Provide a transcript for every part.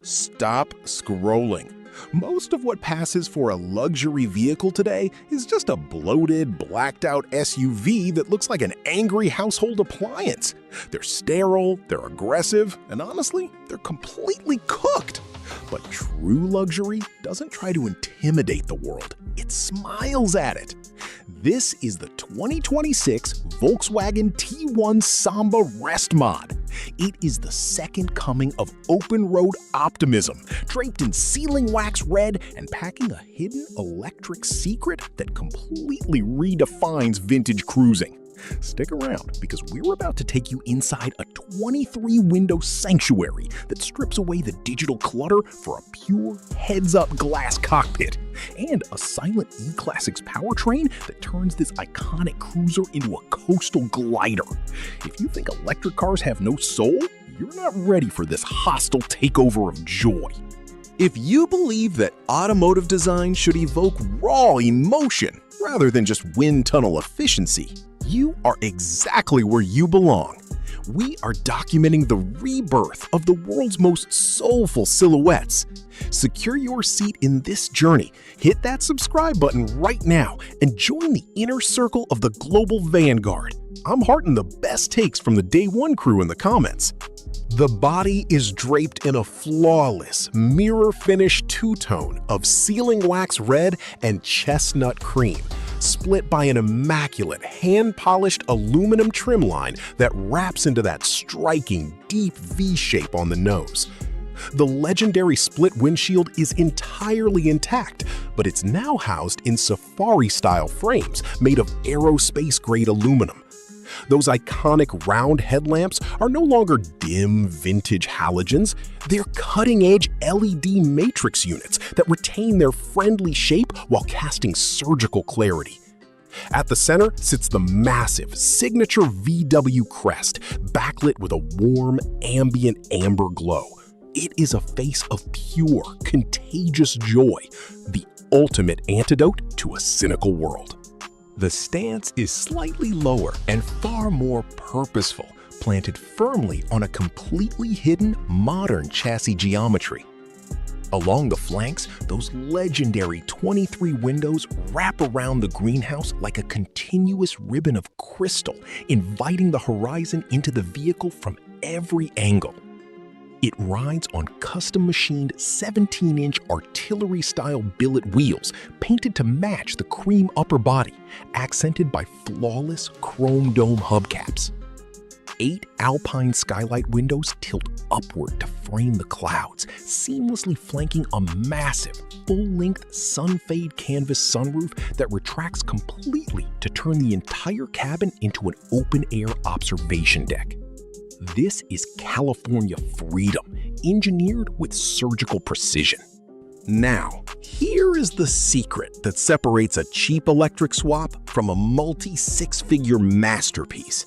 Stop scrolling. Most of what passes for a luxury vehicle today is just a bloated, blacked-out SUV that looks like an angry household appliance. They're sterile, they're aggressive, and honestly, they're completely cooked. But true luxury doesn't try to intimidate the world. It smiles at it. This is the 2026 Volkswagen T1 Samba Rest Mod. It is the second coming of open-road optimism, draped in sealing wax red and packing a hidden electric secret that completely redefines vintage cruising. Stick around, because we're about to take you inside a 23-window sanctuary that strips away the digital clutter for a pure heads-up glass cockpit, and a silent E-Classics powertrain that turns this iconic cruiser into a coastal glider. If you think electric cars have no soul, you're not ready for this hostile takeover of joy. If you believe that automotive design should evoke raw emotion rather than just wind tunnel efficiency, you are exactly where you belong. We are documenting the rebirth of the world's most soulful silhouettes. Secure your seat in this journey. Hit that subscribe button right now and join the inner circle of the global vanguard. I'm hearting the best takes from the Day One crew in the comments. The body is draped in a flawless, mirror-finished two-tone of sealing wax red and chestnut cream, split by an immaculate, hand-polished aluminum trim line that wraps into that striking, deep V shape on the nose. The legendary split windshield is entirely intact, but it's now housed in safari-style frames made of aerospace-grade aluminum. Those iconic round headlamps are no longer dim, vintage halogens. They're cutting-edge LED matrix units that retain their friendly shape while casting surgical clarity. At the center sits the massive, signature VW crest, backlit with a warm, ambient amber glow. It is a face of pure, contagious joy, the ultimate antidote to a cynical world. The stance is slightly lower and far more purposeful, planted firmly on a completely hidden, modern chassis geometry. Along the flanks, those legendary 23 windows wrap around the greenhouse like a continuous ribbon of crystal, inviting the horizon into the vehicle from every angle. It rides on custom-machined 17-inch artillery-style billet wheels painted to match the cream upper body, accented by flawless chrome dome hubcaps. 8 Alpine skylight windows tilt upward to frame the clouds, seamlessly flanking a massive, full-length sun-fade canvas sunroof that retracts completely to turn the entire cabin into an open-air observation deck. This is California freedom, engineered with surgical precision. Now, here is the secret that separates a cheap electric swap from a multi-six-figure masterpiece.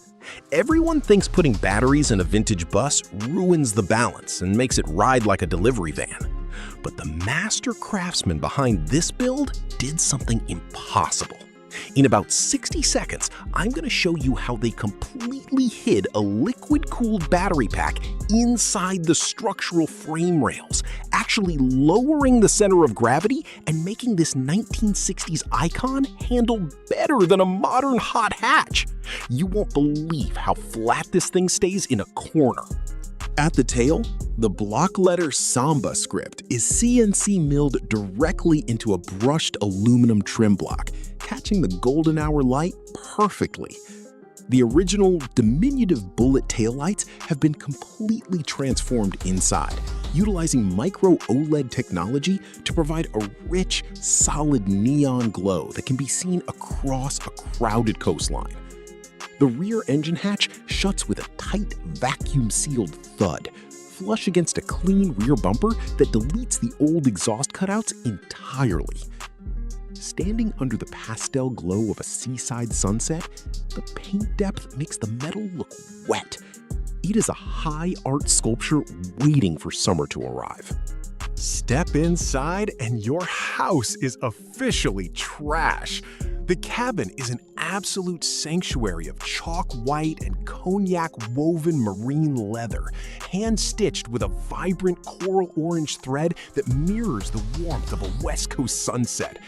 Everyone thinks putting batteries in a vintage bus ruins the balance and makes it ride like a delivery van. But the master craftsman behind this build did something impossible. In about 60 seconds, I'm going to show you how they completely hid a liquid-cooled battery pack inside the structural frame rails, actually lowering the center of gravity and making this 1960s icon handle better than a modern hot hatch. You won't believe how flat this thing stays in a corner. At the tail, the block letter Samba script is CNC milled directly into a brushed aluminum trim block, catching the golden hour light perfectly. The original diminutive bullet taillights have been completely transformed inside, utilizing micro OLED technology to provide a rich, solid neon glow that can be seen across a crowded coastline. The rear engine hatch shuts with a tight, vacuum-sealed thud, flush against a clean rear bumper that deletes the old exhaust cutouts entirely. Standing under the pastel glow of a seaside sunset, the paint depth makes the metal look wet. It is a high art sculpture waiting for summer to arrive. Step inside and your house is officially trash. The cabin is an absolute sanctuary of chalk white and cognac woven marine leather, hand-stitched with a vibrant coral orange thread that mirrors the warmth of a West Coast sunset.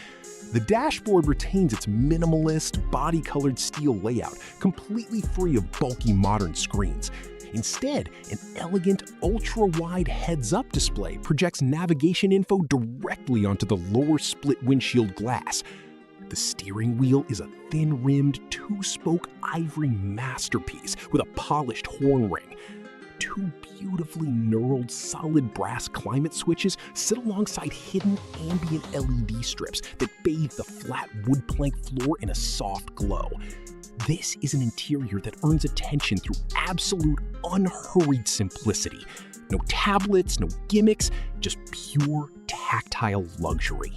The dashboard retains its minimalist, body-colored steel layout, completely free of bulky modern screens. Instead, an elegant, ultra-wide heads-up display projects navigation info directly onto the lower split windshield glass. The steering wheel is a thin-rimmed, two-spoke ivory masterpiece with a polished horn ring. Two beautifully knurled solid brass climate switches sit alongside hidden ambient LED strips that bathe the flat wood plank floor in a soft glow. This is an interior that earns attention through absolute unhurried simplicity. No tablets, no gimmicks, just pure tactile luxury.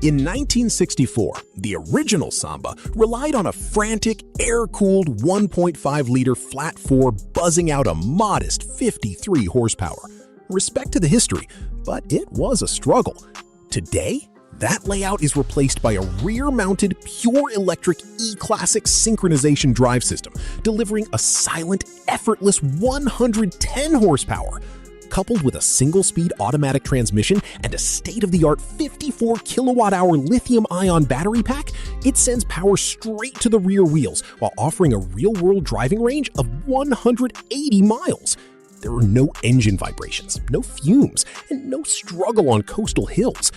In 1964, the original Samba relied on a frantic, air-cooled 1.5-liter flat-four buzzing out a modest 53 horsepower. Respect to the history, but it was a struggle. Today, that layout is replaced by a rear-mounted, pure electric E-Classic synchronization drive system, delivering a silent, effortless 110 horsepower. Coupled with a single-speed automatic transmission and a state-of-the-art 54 kilowatt-hour lithium-ion battery pack, it sends power straight to the rear wheels while offering a real-world driving range of 180 miles. There are no engine vibrations, no fumes, and no struggle on coastal hills.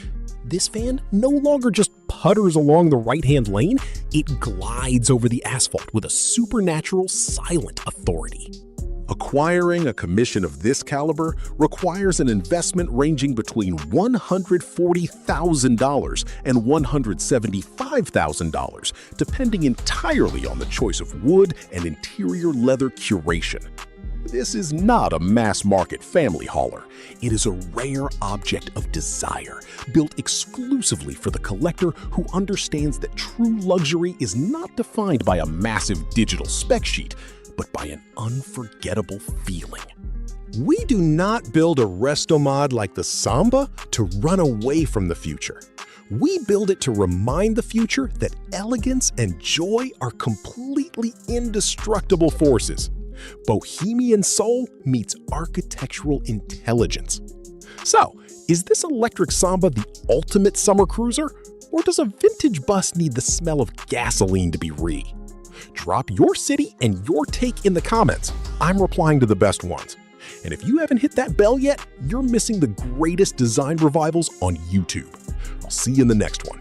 This van no longer just putters along the right-hand lane, it glides over the asphalt with a supernatural, silent authority. Acquiring a commission of this caliber requires an investment ranging between $140,000 and $175,000, depending entirely on the choice of wood and interior leather curation. This is not a mass-market family hauler. It is a rare object of desire, built exclusively for the collector who understands that true luxury is not defined by a massive digital spec sheet, but by an unforgettable feeling. We do not build a resto mod like the Samba to run away from the future. We build it to remind the future that elegance and joy are completely indestructible forces. Bohemian soul meets architectural intelligence. So, is this electric Samba the ultimate summer cruiser? Or does a vintage bus need the smell of gasoline to be re? Drop your city and your take in the comments. I'm replying to the best ones. And if you haven't hit that bell yet, you're missing the greatest design revivals on YouTube. I'll see you in the next one.